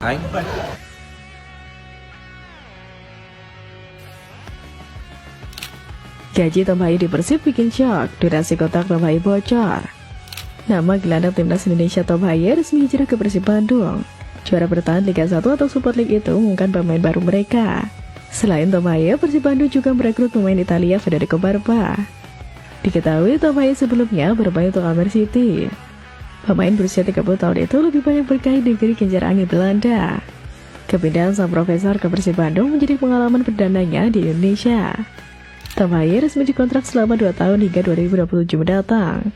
Hai. Gaji Tom Haye di Persib bikin shock, durasi kontrak Tom Haye bocor. Nama gelandang timnas Indonesia Tom Haye resmi hijrah ke Persib Bandung. Juara bertahan Liga 1 atau Super League itu mengumumkan pemain baru mereka. Selain Tom Haye, Persib Bandung juga merekrut pemain Italia Federico Barba. Diketahui Tom Haye sebelumnya bermain untuk Almere City. Pemain berusia 30 tahun itu lebih banyak berkait negeri kincir angin Belanda. Kepindahan sang profesor ke Persib Bandung menjadi pengalaman perdananya di Indonesia. Tom Haye resmi dikontrak selama 2 tahun hingga 2027 mendatang.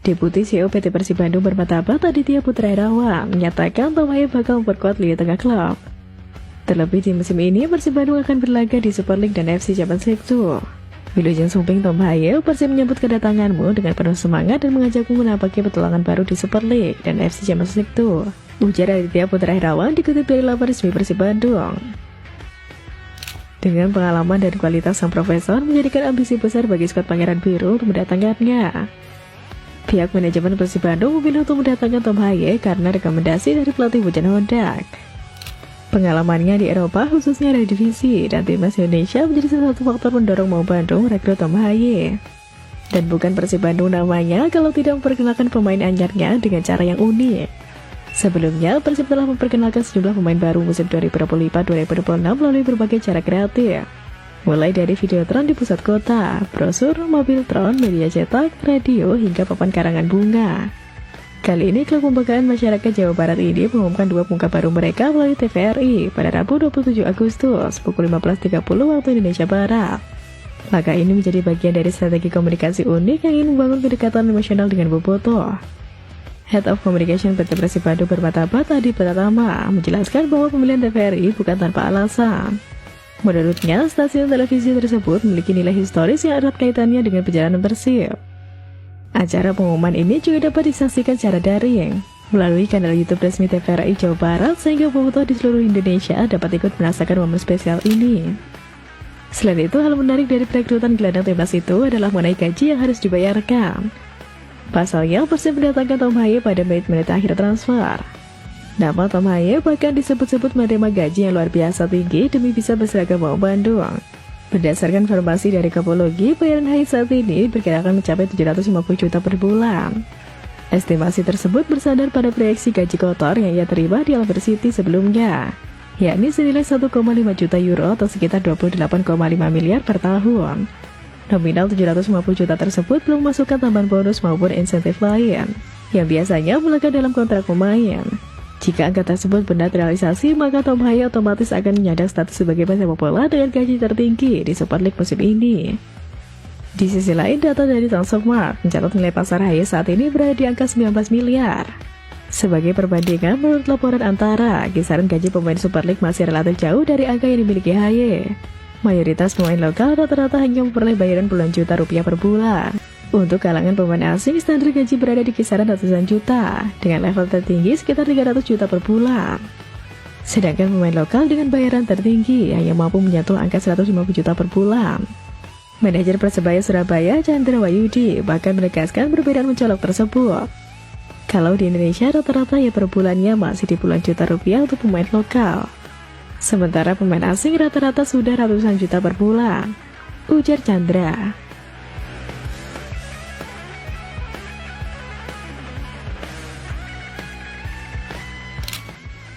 Deputi CEO PT Persib Bandung bermartabat Aditya Putra Irawan menyatakan Tom Haye bakal memperkuat lini tengah klub. Terlebih di musim ini, Persib Bandung akan berlaga di Super League dan FC Champions League Tour. Wilujeng Sumping Tom Haye, Persib menyambut kedatanganmu dengan penuh semangat dan mengajakmu menapaki petualangan baru di Super League dan FC Champions League Tour. Ujar Aditya Putra Irawan dikutip dari laman resmi Persib Bandung. Dengan pengalaman dan kualitas sang profesor menjadikan ambisi besar bagi skuad Pangeran Biru untuk mendatangkannya. Pihak manajemen Persib Bandung memilih untuk mendatangkan Tom Haye karena rekomendasi dari pelatih Bojan Hodak. Pengalamannya di Eropa, khususnya dari divisi dan timnas Indonesia, menjadi salah satu faktor mendorong mau Bandung rekrut Tom Haye. Dan bukan Persib Bandung namanya kalau tidak memperkenalkan pemain anyarnya dengan cara yang unik. Sebelumnya, Persib telah memperkenalkan sejumlah pemain baru musim 2024-2026 melalui berbagai cara kreatif. Mulai dari videotron di pusat kota, brosur, mobil tron, media cetak, radio, hingga papan karangan bunga. Kali ini klub pembanggaan masyarakat Jawa Barat ini mengumumkan 2 pengungkap baru mereka melalui TVRI pada Rabu 27 Agustus pukul 15.30 waktu Indonesia Barat. Langkah ini menjadi bagian dari strategi komunikasi unik yang ingin membangun kedekatan emosional dengan bobotoh. Head of Communication PT Persib Bandung bermartabat Adi Pratama menjelaskan bahwa pemilihan TVRI bukan tanpa alasan. Menurutnya, stasiun televisi tersebut memiliki nilai historis yang erat kaitannya dengan perjalanan Persib. Acara pengumuman ini juga dapat disaksikan secara daring melalui kanal YouTube resmi TVRI Jawa Barat sehingga bobotoh di seluruh Indonesia dapat ikut merasakan momen spesial ini. Selain itu, hal menarik dari perekrutan gelandang timnas itu adalah mengenai gaji yang harus dibayarkan. Pasalnya, Persib mendatangkan Tom Haye pada menit-menit akhir transfer. Nama Tom Haye bahkan disebut-sebut menerima gaji yang luar biasa tinggi demi bisa berseragam mau Bandung. Berdasarkan informasi dari Kapologi, bayaran Haye saat ini diperkirakan mencapai 750 juta per bulan. Estimasi tersebut bersandar pada proyeksi gaji kotor yang ia terima di Almere City sebelumnya, yakni senilai 1,5 juta euro atau sekitar 28,5 miliar per tahun. Nominal 750 juta tersebut belum masukkan tambahan bonus maupun insentif lain, yang biasanya melekat dalam kontrak pemain. Jika angka tersebut benar terrealisasi, maka Tom Haye otomatis akan menyandang status sebagai pesepak bola dengan gaji tertinggi di Super League musim ini. Di sisi lain, data dari Transfermarkt mencatat nilai pasar Haye saat ini berada di angka 19 miliar. Sebagai perbandingan, menurut laporan Antara, kisaran gaji pemain Super League masih relatif jauh dari angka yang dimiliki Haye. Mayoritas pemain lokal rata-rata hanya memperoleh bayaran puluhan juta rupiah per bulan. Untuk kalangan pemain asing, standar gaji berada di kisaran ratusan juta, dengan level tertinggi sekitar 300 juta per bulan. Sedangkan pemain lokal dengan bayaran tertinggi hanya mampu menyentuh angka 150 juta per bulan. Manajer Persebaya Surabaya, Chandra Wayudi, bahkan menegaskan perbedaan mencolok tersebut. Kalau di Indonesia, rata-rata ya per bulannya masih di puluhan juta rupiah untuk pemain lokal. Sementara pemain asing rata-rata sudah ratusan juta per bulan, ujar Chandra.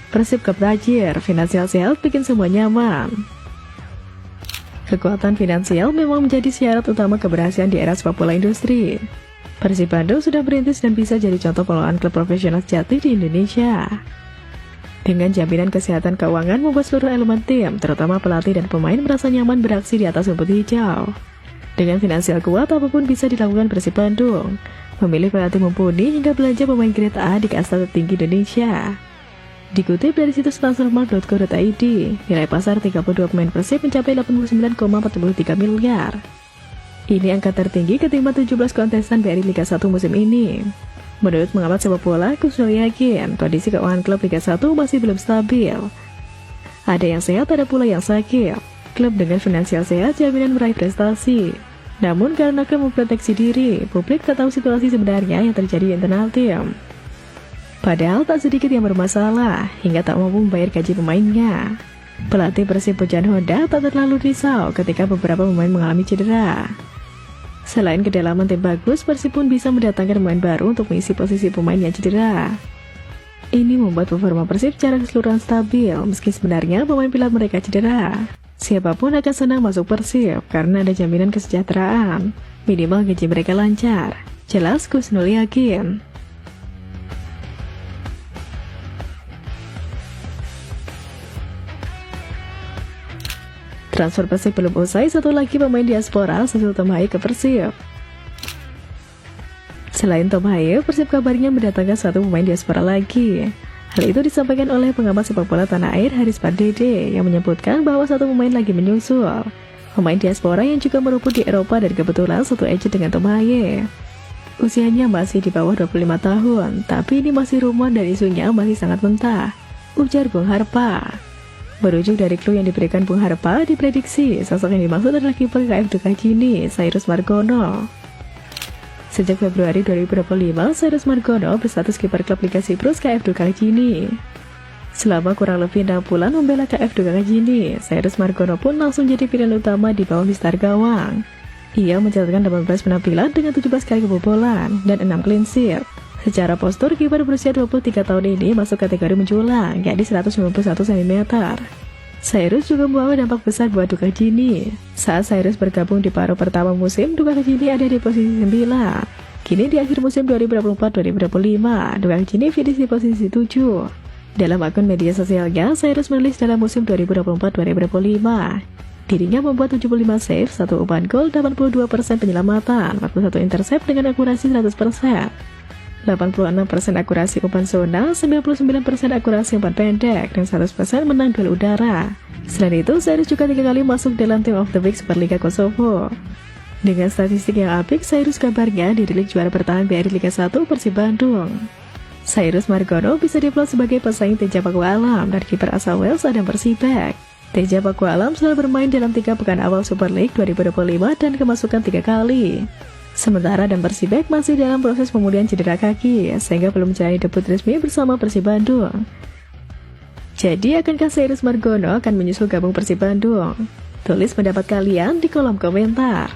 Persib keprajir, finansial sehat bikin semua nyaman. Kekuatan finansial memang menjadi syarat utama keberhasilan di era sepak bola industri. Persib Bandung sudah merintis dan bisa jadi contoh pengelolaan klub profesional sejati di Indonesia. Dengan jaminan kesehatan keuangan membuat seluruh elemen tim, terutama pelatih dan pemain merasa nyaman beraksi di atas rumput hijau. Dengan finansial kuat, apapun bisa dilakukan Persib Bandung. Memilih pelatih mumpuni hingga belanja pemain grade A di kasta tertinggi Indonesia. Dikutip dari situs transfermarkt.co.id, nilai pasar 32 pemain Persib mencapai 89,43 miliar. Ini angka tertinggi ketimbang 17 kontestan BRI Liga 1 musim ini. Menurut pengamat sepak bola, Kusnul yakin kondisi keuangan klub Liga 1 masih belum stabil. Ada yang sehat, ada pula yang sakit. Klub dengan finansial sehat jaminan meraih prestasi. Namun karena klub memproteksi diri, publik tak tahu situasi sebenarnya yang terjadi di internal tim. Padahal tak sedikit yang bermasalah hingga tak mampu membayar gaji pemainnya. Pelatih Persib Bojan Honda tak terlalu risau ketika beberapa pemain mengalami cedera. Selain kedalaman tim bagus, Persib pun bisa mendatangkan pemain baru untuk mengisi posisi pemain yang cedera. Ini membuat performa Persib secara keseluruhan stabil, meski sebenarnya pemain pilar mereka cedera. Siapapun akan senang masuk Persib karena ada jaminan kesejahteraan. Minimal gaji mereka lancar. Jelas Gus Nur yakin. Transfer Persib belum usai, satu lagi pemain diaspora Susul Tom Haye ke Persib. Selain Tom Haye, Persib kabarnya mendatangkan satu pemain diaspora lagi. Hal itu disampaikan oleh pengamat sepak bola tanah air Haris Pardede yang menyebutkan bahwa satu pemain lagi menyusul. Pemain diaspora yang juga merumput di Eropa dan kebetulan satu agent dengan Tom Haye. Usianya masih di bawah 25 tahun, tapi ini masih rumor dan isunya masih sangat mentah, ujar Bung Harpa. Merujuk dari clue yang diberikan Bung Harpa, diprediksi sosok yang dimaksud adalah kiper KF Dukajini, Cyrus Margono. Sejak Februari 2025, Cyrus Margono berstatus kiper klub Liga Siprus KF Dukajini. Selama kurang lebih 6 bulan membela KF Dukajini, Cyrus Margono pun langsung jadi pilihan utama di bawah mistar gawang. Ia mencatatkan 18 penampilan dengan 17 kali kebobolan dan 6 clean sheet. Secara postur, kiper berusia 23 tahun ini masuk kategori menjulang, yakni 191 cm. Cyrus juga membawa dampak besar buat Dukajini. Saat Cyrus bergabung di paruh pertama musim, Dukajini ada di posisi 9. Kini di akhir musim 2024-2025, Dukajini finish di posisi 7. Dalam akun media sosialnya, Cyrus menulis dalam musim 2024-2025, dirinya membuat 75 save, 1 umpan gol, 82% penyelamatan, 41 intercept dengan akurasi 100%. 86% akurasi umpan zona, 99% akurasi umpan pendek, dan 100% menang duel udara. Selain itu, Cyrus juga 3 kali masuk dalam Team of the Week Superliga Kosovo. Dengan statistik yang apik, Cyrus kabarnya dirilik juara bertahan BRI Liga 1 Persib Bandung. Cyrus Margono bisa diplot sebagai pesaing Teja Paku Alam dan kiper asal Wales Adam Persibek. Teja Paku Alam sudah bermain dalam 3 pekan awal Super League 2025 dan kemasukan 3 kali. Sementara Adam Persibek masih dalam proses pemulihan cedera kaki, sehingga belum menjalani debut resmi bersama Persib Bandung. Jadi, akankah Cyrus Margono akan menyusul gabung Persib Bandung? Tulis pendapat kalian di kolom komentar.